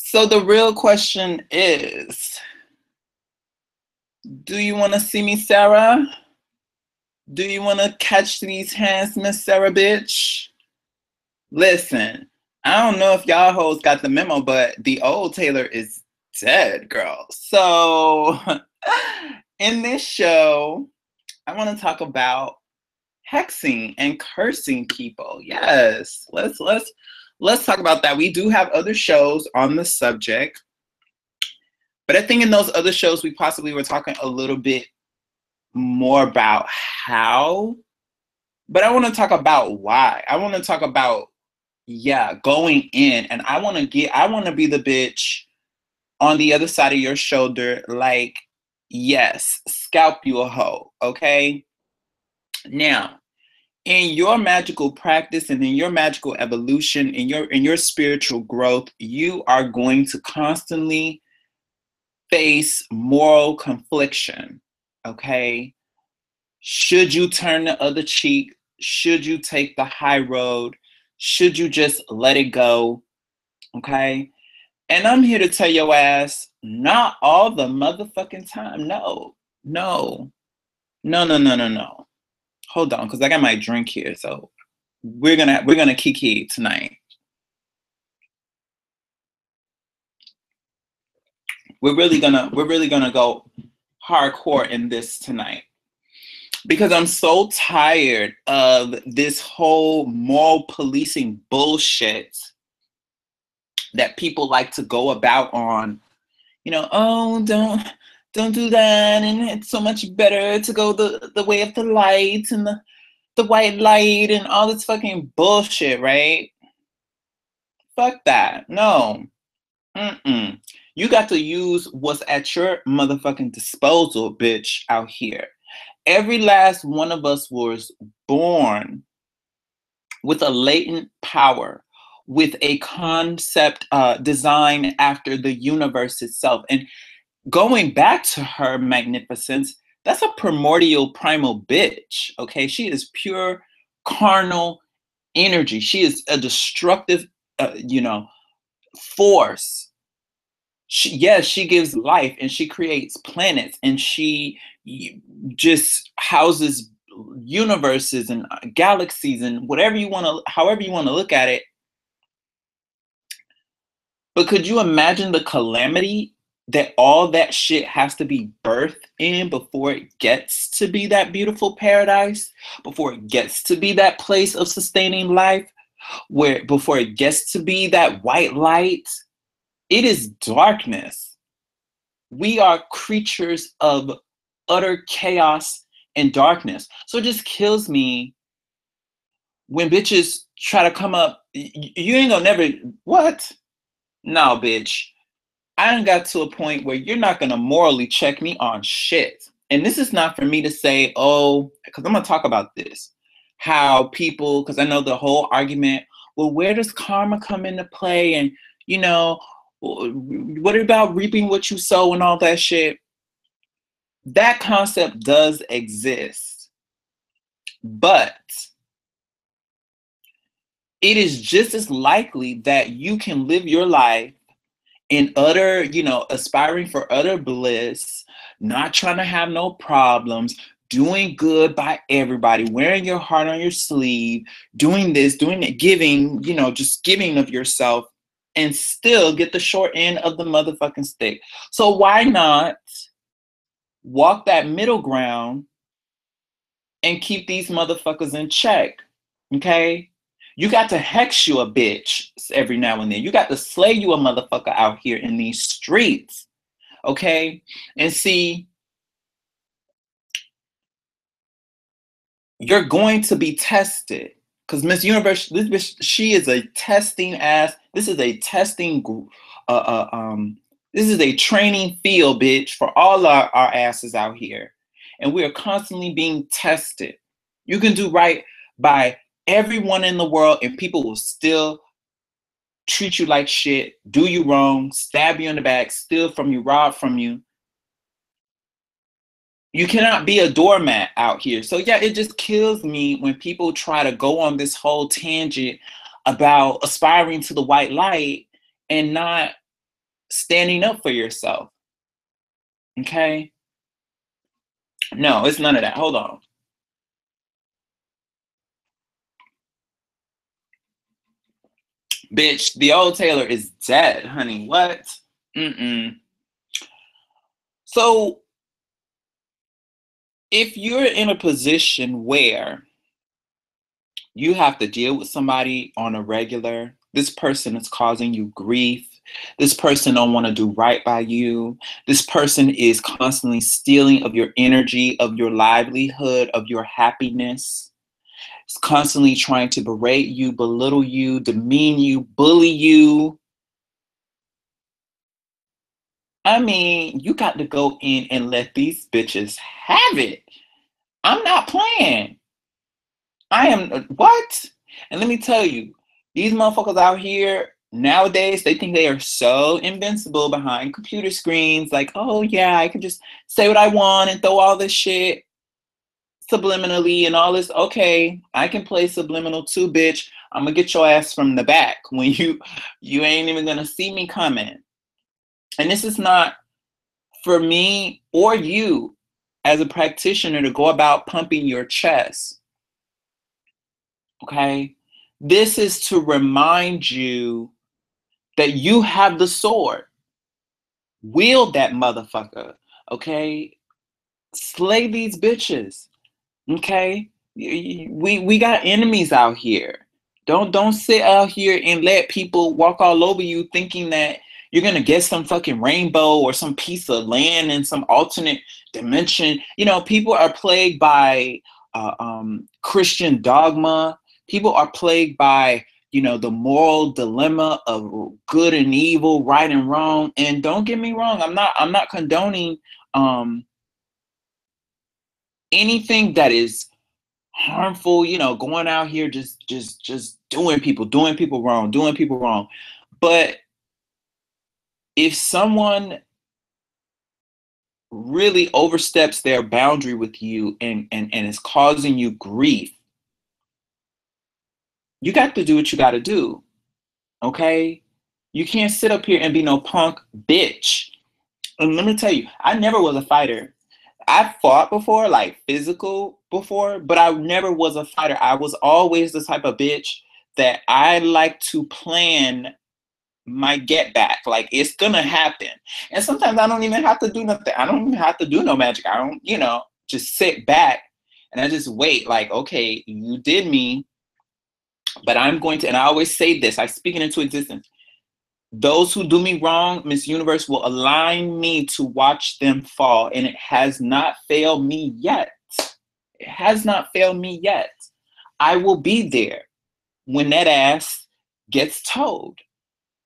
So the real question is, do you want to see me, Sarah? Do you want to catch these hands, Miss Sarah, bitch? Listen, I don't know if y'all hoes got the memo, but the old Taylor is dead, girl. So in this show, I want to talk about hexing and cursing people. Yes, let's talk about that. We do have other shows on the subject, but I think in those other shows we possibly were talking a little bit more about how, but I want to talk about why. I want to talk about, yeah, going in, and I want to be the bitch on the other side of your shoulder, like, yes, scalp you a hoe, okay? Now, in your magical practice and in your magical evolution, in your spiritual growth, you are going to constantly face moral confliction, okay? Should you turn the other cheek? Should you take the high road? Should you just let it go? Okay? And I'm here to tell your ass, not all the motherfucking time. No, no, no, no, no, no, no. Hold on, because I got my drink here. So we're gonna kiki tonight. We're really gonna go hardcore in this tonight. Because I'm so tired of this whole moral policing bullshit that people like to go about on, oh, don't do that, and it's so much better to go the way of the light and the white light and all this fucking bullshit, right? Fuck that. No. Mm-mm. You got to use what's at your motherfucking disposal, bitch, out here. Every last one of us was born with a latent power, with a concept designed after the universe itself. And going back to her magnificence, that's a primordial primal bitch, okay? She is pure carnal energy. She is a destructive, force. She gives life and she creates planets and she just houses universes and galaxies and however you want to look at it. But could you imagine the calamity that all that shit has to be birthed in before it gets to be that beautiful paradise, before it gets to be that place of sustaining life, before it gets to be that white light? It is darkness. We are creatures of utter chaos and darkness. So it just kills me when bitches try to come up. You ain't gonna never, what? No, bitch. I done got to a point where you're not gonna morally check me on shit. And this is not for me to say, oh, because I'm gonna talk about this. How people, because I know the whole argument, well, where does karma come into play? And, what about reaping what you sow and all that shit? That concept does exist. But it is just as likely that you can live your life in utter, aspiring for utter bliss, not trying to have no problems, doing good by everybody, wearing your heart on your sleeve, doing this, doing that, giving, just giving of yourself, and still get the short end of the motherfucking stick. So why not walk that middle ground and keep these motherfuckers in check? Okay? You got to hex you a bitch every now and then. You got to slay you a motherfucker out here in these streets. Okay? And see, you're going to be tested. Because Miss Universe, this bitch, she is a testing ass. This is a testing, this is a training field, bitch, for all our asses out here. And we are constantly being tested. You can do right by everyone in the world and people will still treat you like shit, do you wrong, stab you in the back, steal from you, rob from you. You cannot be a doormat out here. So yeah, it just kills me when people try to go on this whole tangent about aspiring to the white light and not standing up for yourself. Okay? No, it's none of that. Hold on. Bitch, the old Taylor is dead, honey. What? Mm-mm. So if you're in a position where you have to deal with somebody on a regular, this person is causing you grief, this person don't want to do right by you, this person is constantly stealing of your energy, of your livelihood, of your happiness, it's constantly trying to berate you, belittle you, demean you, bully you. I mean, you got to go in and let these bitches have it. I'm not playing. I am what? And let me tell you, these motherfuckers out here nowadays, they think they are so invincible behind computer screens. Like, oh yeah, I can just say what I want and throw all this shit subliminally and all this. Okay, I can play subliminal too, bitch. I'm gonna get your ass from the back when you ain't even gonna see me coming. And this is not for me or you as a practitioner to go about pumping your chest. Okay? This is to remind you that you have the sword. Wield that motherfucker. Okay? Slay these bitches. Okay? We got enemies out here. Don't sit out here and let people walk all over you thinking that you're gonna get some fucking rainbow or some piece of land in some alternate dimension. You know, people are plagued by Christian dogma. People are plagued by, you know, the moral dilemma of good and evil, right and wrong. And don't get me wrong, I'm not condoning anything that is harmful, you know, going out here just doing people wrong. But if someone really oversteps their boundary with you and is causing you grief, you got to do what you got to do. Okay? You can't sit up here and be no punk bitch. And let me tell you, I never was a fighter. I fought before, like physical before, but I never was a fighter. I was always the type of bitch that I like to plan my get back. Like it's gonna happen. And sometimes I don't even have to do nothing. I don't even have to do no magic. I don't, you know, just sit back and I just wait. Like, okay, you did me, but I'm going to, and I always say this, I speak it into existence. Those who do me wrong, Miss Universe will align me to watch them fall. And it has not failed me yet. It has not failed me yet. I will be there when that ass gets told.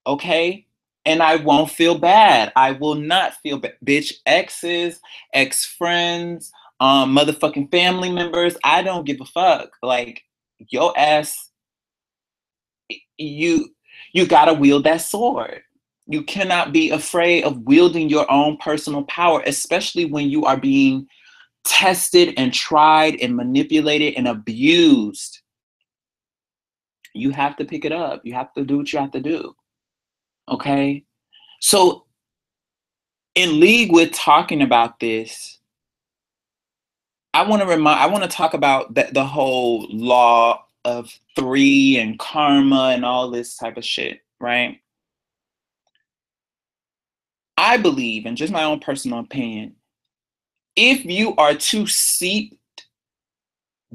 Okay? And I won't feel bad. I will not feel bad. Bitch, exes, ex-friends, motherfucking family members. I don't give a fuck. Like, your ass, you gotta wield that sword. You cannot be afraid of wielding your own personal power, especially when you are being tested and tried and manipulated and abused. You have to pick it up. You have to do what you have to do. Okay? So, in league with talking about this, I want to talk about the whole law of three and karma and all this type of shit, right? I believe, in just my own personal opinion, if you are too seeped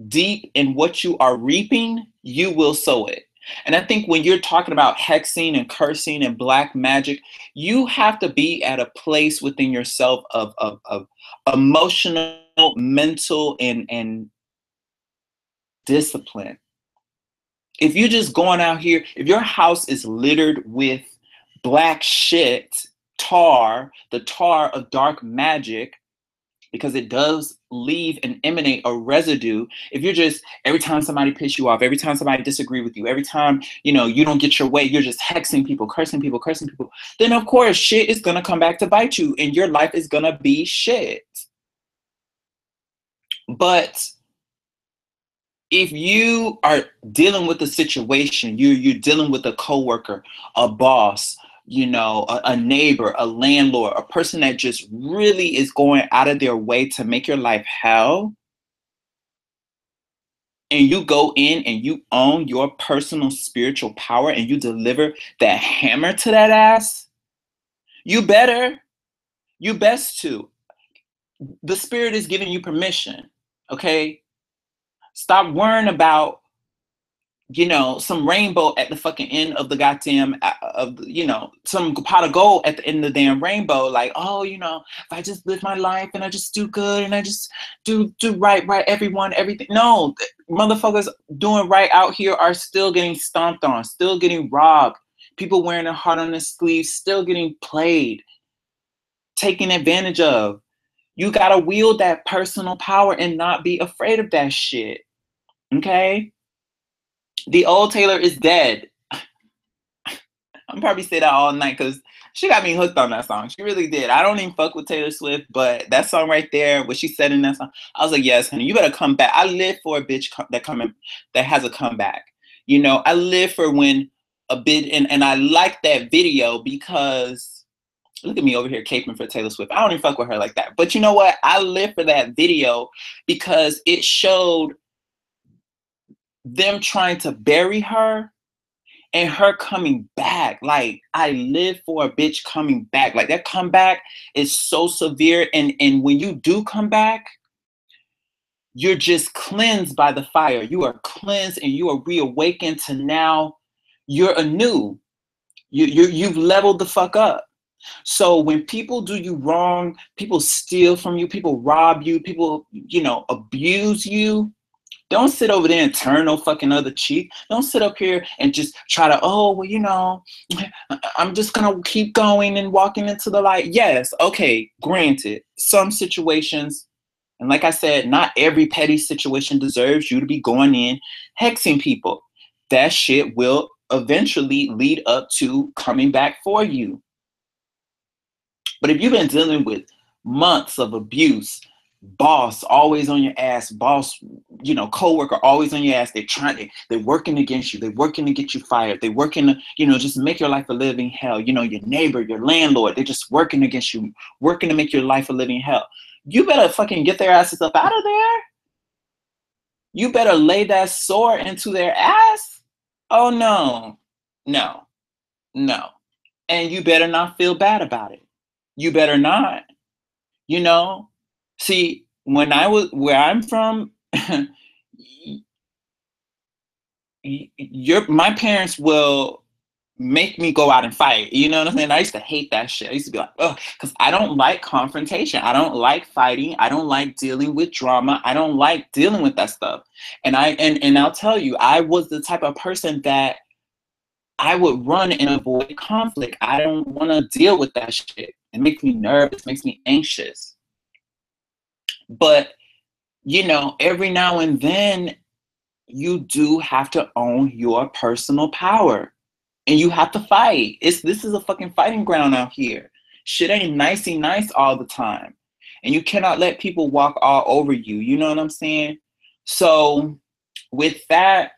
deep in what you are reaping, you will sow it. And I think when you're talking about hexing and cursing and black magic, you have to be at a place within yourself of emotional, mental, and discipline. If you're just going out here, if your house is littered with black shit, the tar of dark magic, because it does leave and emanate a residue. If you're just, every time somebody piss you off, every time somebody disagree with you, every time, you know, you don't get your way, you're just hexing people, cursing people, then of course shit is gonna come back to bite you and your life is gonna be shit. But if you are dealing with a situation, you're dealing with a coworker, a boss, you know, a neighbor, a landlord, a person that just really is going out of their way to make your life hell, and you go in and you own your personal spiritual power and you deliver that hammer to that ass, you better, you best to. The spirit is giving you permission, okay? Stop worrying about, you know, some rainbow at the fucking end of the goddamn, you know, some pot of gold at the end of the damn rainbow. Like, oh, you know, if I just live my life and I just do good and I just do right by everyone, everything. No, motherfuckers doing right out here are still getting stomped on, still getting robbed. People wearing their heart on their sleeves, still getting played, taken advantage of. You gotta wield that personal power and not be afraid of that shit. Okay? The old Taylor is dead. I'm probably say that all night because she got me hooked on that song. She really did. I don't even fuck with Taylor Swift, but that song right there, what she said in that song, I was like, yes, honey, you better come back. I live for a bitch that has a comeback. You know, I live for when a bit, and I like that video because look at me over here caping for Taylor Swift. I don't even fuck with her like that. But you know what? I live for that video because it showed them trying to bury her and her coming back. Like, I live for a bitch coming back. Like, that comeback is so severe. And when you do come back, you're just cleansed by the fire. You are cleansed and you are reawakened to now you're anew. You've leveled the fuck up. So when people do you wrong, people steal from you, people rob you, people, you know, abuse you, don't sit over there and turn no fucking other cheek. Don't sit up here and just try to, oh, well, you know, I'm just going to keep going and walking into the light. Yes, okay, granted, some situations, and like I said, not every petty situation deserves you to be going in hexing people. That shit will eventually lead up to coming back for you. But if you've been dealing with months of abuse, boss always on your ass, boss, you know, coworker always on your ass, they're working against you, they're working to get you fired, they're working to, you know, just make your life a living hell. You know, your neighbor, your landlord, they're just working against you, working to make your life a living hell. You better fucking get their asses up out of there. You better lay that sword into their ass. Oh no, no, no. And you better not feel bad about it. You better not. You know, see, when I was where I'm from, my parents will make me go out and fight. You know what I'm saying? I used to hate that shit. I used to be like, oh, because I don't like confrontation. I don't like fighting. I don't like dealing with drama. I don't like dealing with that stuff. And I'll tell you, I was the type of person that I would run and avoid conflict. I don't want to deal with that shit. It makes me nervous, makes me anxious. But, you know, every now and then you do have to own your personal power and you have to fight. This is a fucking fighting ground out here. Shit ain't nicey nice all the time. And you cannot let people walk all over you. You know what I'm saying? So with that,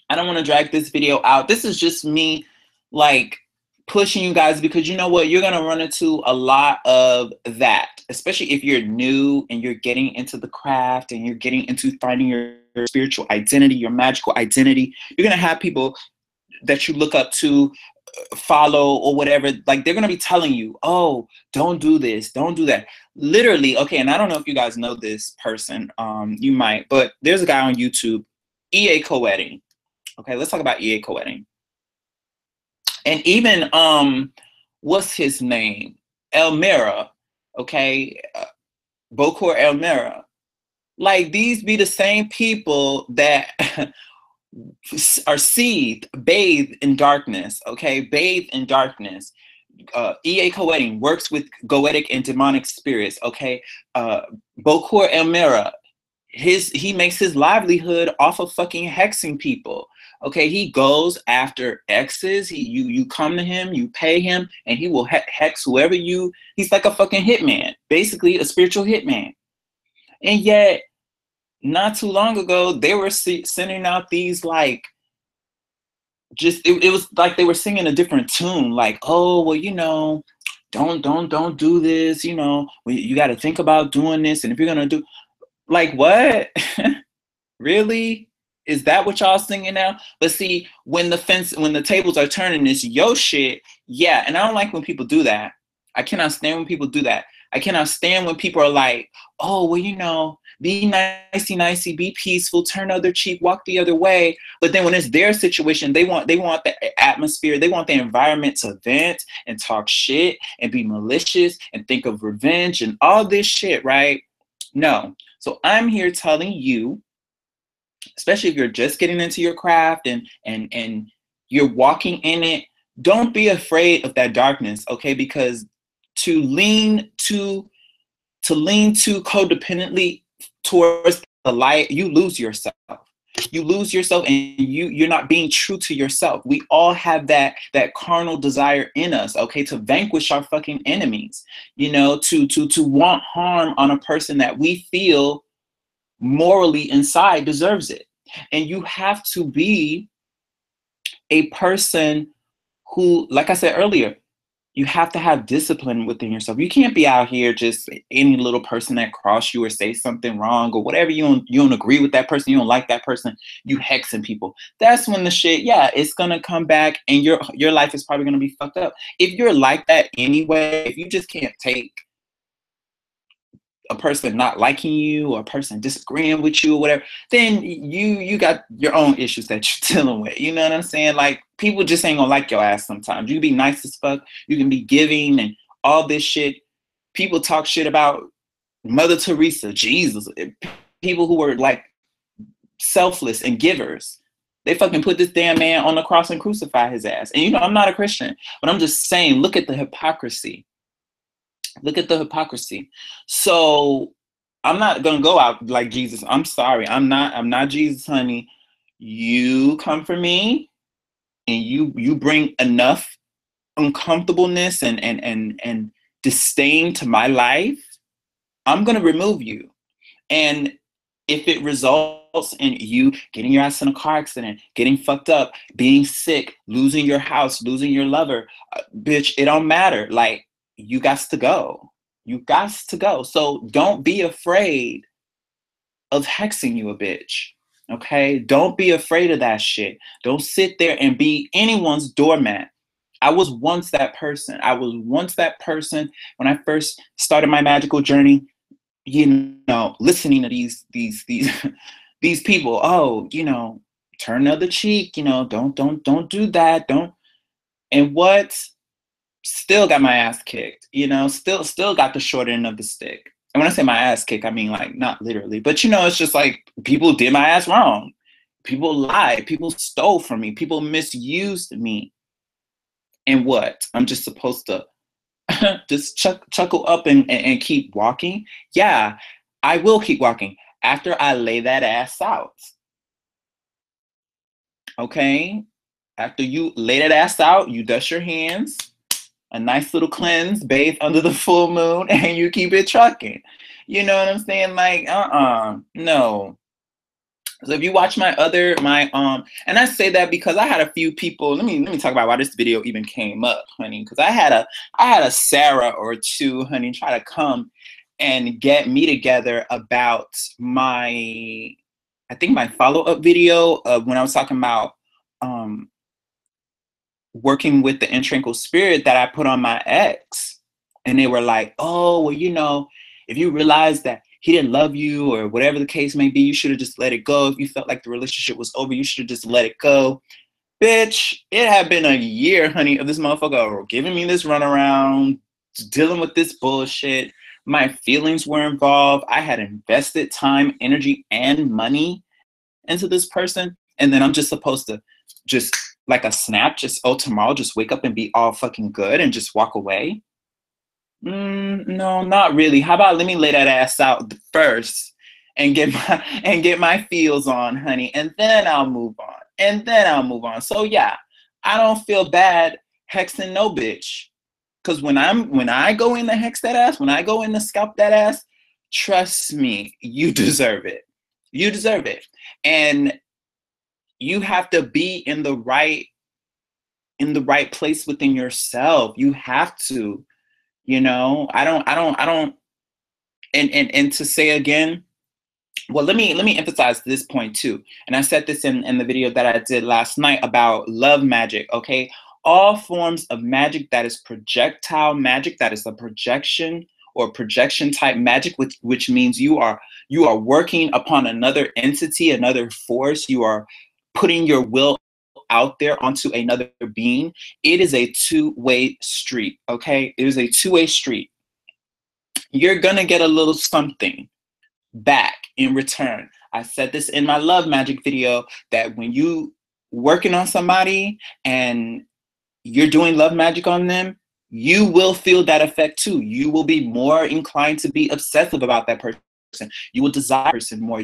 I don't want to drag this video out. This is just me like pushing you guys because you know what? You're going to run into a lot of that, especially if you're new and you're getting into the craft and you're getting into finding your spiritual identity, your magical identity. You're going to have people that you look up to, follow or whatever. Like they're going to be telling you, oh, don't do this, don't do that. Literally. Okay. And I don't know if you guys know this person. You might, but there's a guy on YouTube, EA Co-Wedding. Okay, let's talk about EA Co-Wedding. And even, what's his name? Elmira, okay? Bokor Elmira. Like, these be the same people that are bathed in darkness, okay? Bathed in darkness. EA Co-Wedding works with goetic and demonic spirits, okay? Bokor Elmira, he makes his livelihood off of fucking hexing people. Okay, he goes after exes. You come to him, you pay him, and he will hex whoever he's like a fucking hitman, basically a spiritual hitman. And yet, not too long ago, they were sending out these like just it was like they were singing a different tune, like, oh well, don't do this, you got to think about doing this, and if you're gonna do, like, what? Really? Is that what y'all singing now? But see, when the tables are turning, it's your shit. Yeah, and I don't like when people do that. I cannot stand when people do that. I cannot stand when people are like, oh, well, be nicey nicey, be peaceful, turn the other cheek, walk the other way. But then when it's their situation, they want the atmosphere, they want the environment to vent and talk shit and be malicious and think of revenge and all this shit, right? No. So I'm here telling you, especially if you're just getting into your craft and you're walking in it, don't be afraid of that darkness, okay? Because to lean too codependently towards the light, you lose yourself. You lose yourself, and you're not being true to yourself. We all have that carnal desire in us, okay, to vanquish our fucking enemies, to want harm on a person that we feel morally inside deserves it. And you have to be a person who, like I said earlier, you have to have discipline within yourself. You can't be out here just any little person that cross you or say something wrong or whatever. You don't agree with that person, you don't like that person, you hexing people. That's when the shit, yeah, it's gonna come back, and your life is probably gonna be fucked up. If you're like that anyway, if you just can't take a person not liking you or a person disagreeing with you or whatever, then you got your own issues that you're dealing with. You know what I'm saying? Like, people just ain't gonna like your ass sometimes. You can be nice as fuck, you can be giving and all this shit. People talk shit about Mother Teresa, Jesus, people who were like selfless and givers. They fucking put this damn man on the cross and crucify his ass. And I'm not a Christian, but I'm just saying, look at the hypocrisy. Look at the hypocrisy. So I'm not gonna go out like Jesus. I'm sorry. I'm not Jesus, honey. You come for me and you bring enough uncomfortableness and disdain to my life, I'm gonna remove you. And if it results in you getting your ass in a car accident, getting fucked up, being sick, losing your house, losing your lover, bitch, it don't matter. Like, you got to go. You got to go. So don't be afraid of hexing you a bitch. Okay? Don't be afraid of that shit. Don't sit there and be anyone's doormat. I was once that person. When I first started my magical journey, listening to these these people. Oh, turn the other cheek, don't do that. Don't. And what? Still got my ass kicked, still got the short end of the stick. And when I say my ass kicked, I mean, like, not literally, but it's just like people did my ass wrong. People lied, people stole from me, people misused me. And what? I'm just supposed to just chuckle up and keep walking? Yeah, I will keep walking after I lay that ass out. Okay? After you lay that ass out, you dust your hands, a nice little cleanse, bathe under the full moon, and you keep it trucking. You know what I'm saying? Like, no. So if you watch my and I say that because I had a few people. Let me talk about why this video even came up, honey. Because I had a Sarah or two, honey, try to come and get me together about my follow-up video of when I was talking about working with the intrinsic spirit that I put on my ex. And they were like, oh, well, if you realize that he didn't love you or whatever the case may be, you should have just let it go. If you felt like the relationship was over, you should have just let it go. Bitch, it had been a year, honey, of this motherfucker giving me this runaround, dealing with this bullshit. My feelings were involved. I had invested time, energy, and money into this person. And then I'm just supposed to just like a snap, tomorrow, just wake up and be all fucking good and just walk away? No, not really. How about let me lay that ass out first and get my feels on, honey, and then I'll move on. So yeah, I don't feel bad hexing no bitch. Cause when I go in to hex that ass, when I go in to scalp that ass, trust me, you deserve it. You deserve it. And you have to be in the right in the right place within yourself. You have to, you know. I don't. And to say again, well, let me emphasize this point too. And I said this in the video that I did last night about love magic. Okay, all forms of magic that is projectile magic, that is a projection or projection type magic, which means you are working upon another entity, another force. You are putting your will out there onto another being. It is a two-way street. Okay, it is a two-way street. You're gonna get a little something back in return. I said this in my love magic video, that when you working on somebody and you're doing love magic on them, you will feel that effect too. You will be more inclined to be obsessive about that person. You will desire that person more.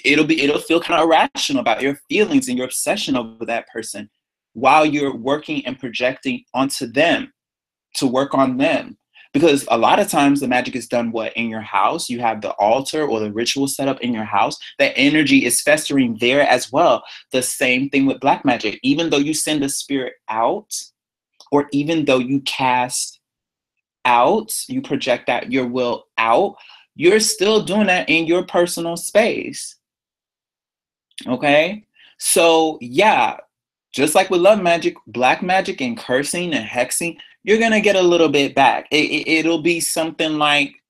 It'll feel kind of irrational about your feelings and your obsession over that person while you're working and projecting onto them to work on them. Because a lot of times the magic is done in your house. You have the altar or the ritual set up in your house. That energy is festering there as well. The same thing with black magic. Even though you send a spirit out, or even though you cast out, you project out your will out, you're still doing that in your personal space. Okay? So yeah, just like with love magic, black magic and cursing and hexing, you're going to get a little bit back. It'll be something like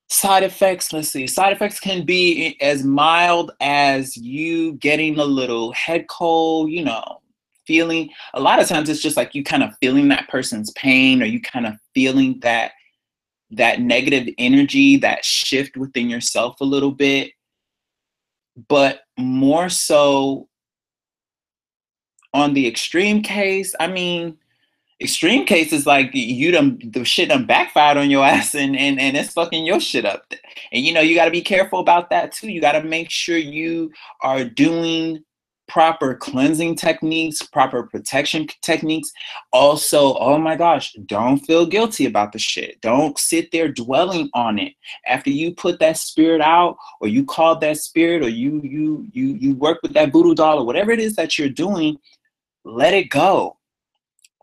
side effects. Let's see. Side effects can be as mild as you getting a little head cold, you know, feeling. A lot of times it's just like you kind of feeling that person's pain, or you kind of feeling that negative energy, that shift within yourself a little bit. But more so on the extreme case, I mean, extreme cases like the shit done backfired on your ass, and it's fucking your shit up. And you know, you got to be careful about that too. You got to make sure you are doing proper cleansing techniques, proper protection techniques. Also, oh my gosh, don't feel guilty about the shit. Don't sit there dwelling on it. After you put that spirit out, or you called that spirit, or you work with that voodoo doll, or whatever it is that you're doing, let it go.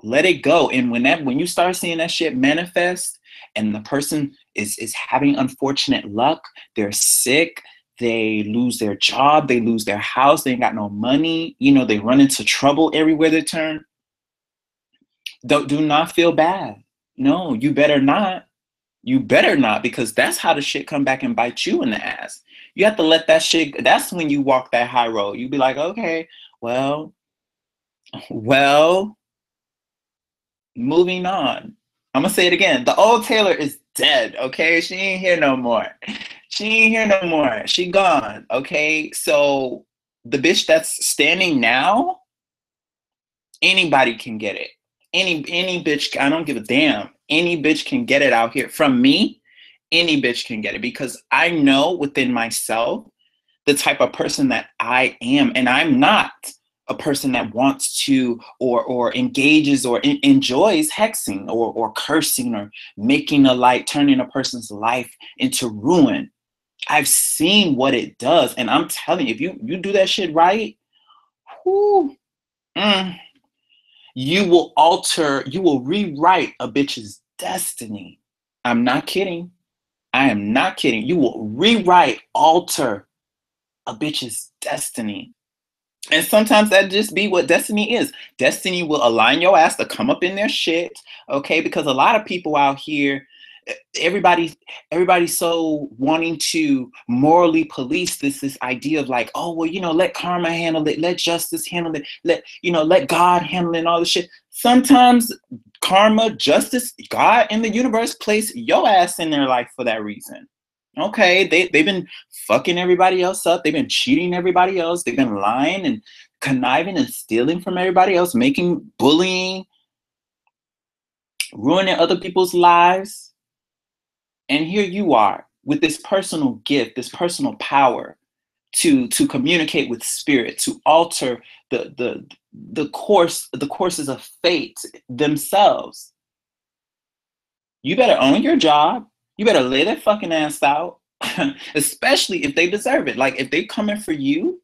Let it go. And when you start seeing that shit manifest, and the person is having unfortunate luck, they're sick, they lose their job, they lose their house, they ain't got no money, you know, they run into trouble everywhere they turn, do not feel bad. No, you better not. You better not, because that's how the shit come back and bite you in the ass. You have to let that shit, that's when you walk that high road. You be like, okay, well, moving on. I'm gonna say it again. The old Taylor is dead, okay? She ain't here no more. She ain't here no more. She gone, okay? So the bitch that's standing now, anybody can get it. Any bitch, I don't give a damn. Any bitch can get it out here. From me, any bitch can get it, because I know within myself the type of person that I am, and I'm not a person that wants to or engages or enjoys hexing or cursing or making a light, turning a person's life into ruin. I've seen what it does, and I'm telling you, if you do that shit right, whoo, you will rewrite a bitch's destiny. I'm not kidding. I am not kidding. You will alter a bitch's destiny. And sometimes that just be what destiny is. Destiny will align your ass to come up in their shit, okay? Because a lot of people out here, everybody's so wanting to morally police this idea of like, oh, well, you know, let karma handle it, let justice handle it, let God handle it and all this shit. Sometimes karma, justice, God and the universe place your ass in their life for that reason. Okay, they've been fucking everybody else up. They've been cheating everybody else. They've been lying and conniving and stealing from everybody else, bullying, ruining other people's lives. And here you are with this personal gift, this personal power to communicate with spirit, to alter the courses of fate themselves. You better own your job. You better lay that fucking ass out, especially if they deserve it. Like, if they coming for you,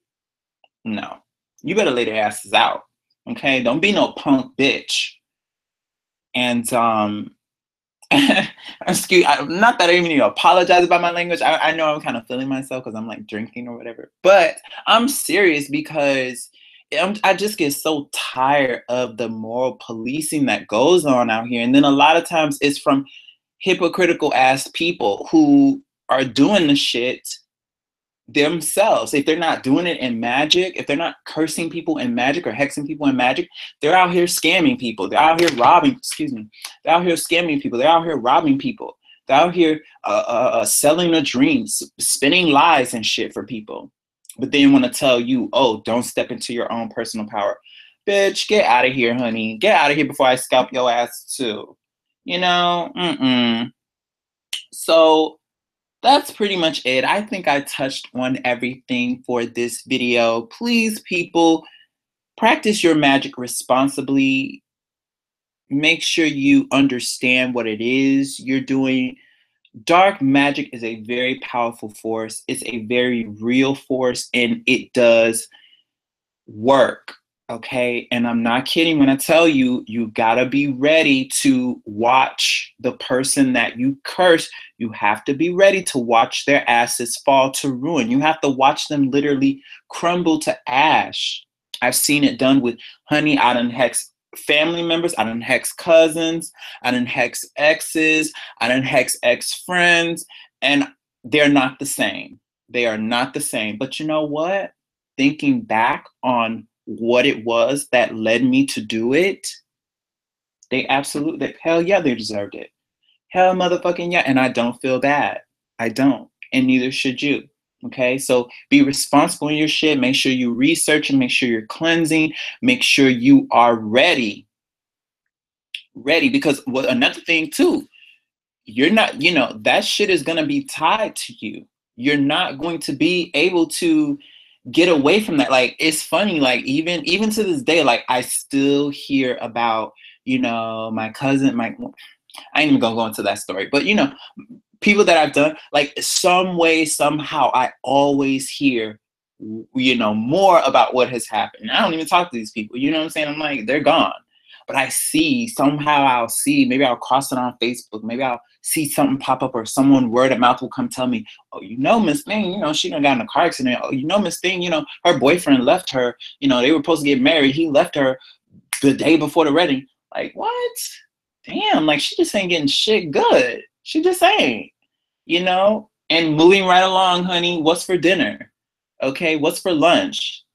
no, you better lay their asses out. Okay, don't be no punk bitch. And excuse, not that I even need to apologize about my language. I know I'm kind of feeling myself because I'm like drinking or whatever. But I'm serious because I just get so tired of the moral policing that goes on out here. And then a lot of times it's from hypocritical ass people who are doing the shit themselves. If they're not doing it in magic, if they're not cursing people in magic or hexing people in magic, they're out here scamming people. They're out here robbing, excuse me. They're out here scamming people. They're out here robbing people. They're out here selling a dream, spinning lies and shit for people. But they want to tell you, oh, don't step into your own personal power. Bitch, get out of here, honey. Get out of here before I scalp your ass too. You know? So that's pretty much it. I think I touched on everything for this video. Please, people, practice your magic responsibly. Make sure you understand what it is you're doing. Dark magic is a very powerful force. It's a very real force, and it does work. Okay. And I'm not kidding when I tell you, you gotta be ready to watch the person that you curse. You have to be ready to watch their asses fall to ruin. You have to watch them literally crumble to ash. I've seen it done with honey. I done hex family members. I done hex cousins. I done hex exes. I done hex ex-friends. And they're not the same. They are not the same. But you know what? Thinking back on what it was that led me to do it, they absolutely, hell yeah, they deserved it. Hell motherfucking yeah. And I don't feel bad. I don't. And neither should you. Okay. So be responsible in your shit. Make sure you research and make sure you're cleansing. Make sure you are ready. Ready. Because well, another thing too, you're not, that shit is going to be tied to you. You're not going to be able to get away from that. Like, it's funny, like even to this day, like I still hear about, my cousin, I ain't even gonna go into that story, but people that I've done, like some way, somehow, I always hear, more about what has happened. I don't even talk to these people, you know what I'm saying? I'm like, they're gone. But I see, somehow I'll see, maybe I'll cross it on Facebook, maybe I'll see something pop up or someone word of mouth will come tell me, oh, Miss Thing, she done got in a car accident. Oh, Miss Thing, her boyfriend left her, they were supposed to get married. He left her the day before the wedding. Like, what? Damn, like she just ain't getting shit good. She just ain't, and moving right along, honey. What's for dinner? Okay, what's for lunch?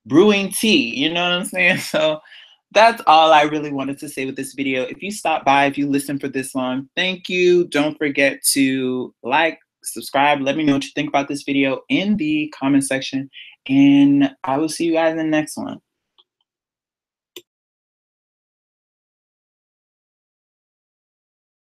Brewing tea, you know what I'm saying? So that's all I really wanted to say with this video. If you stopped by, if you listened for this long, thank you. Don't forget to like, subscribe. Let me know what you think about this video in the comment section. And I will see you guys in the next one.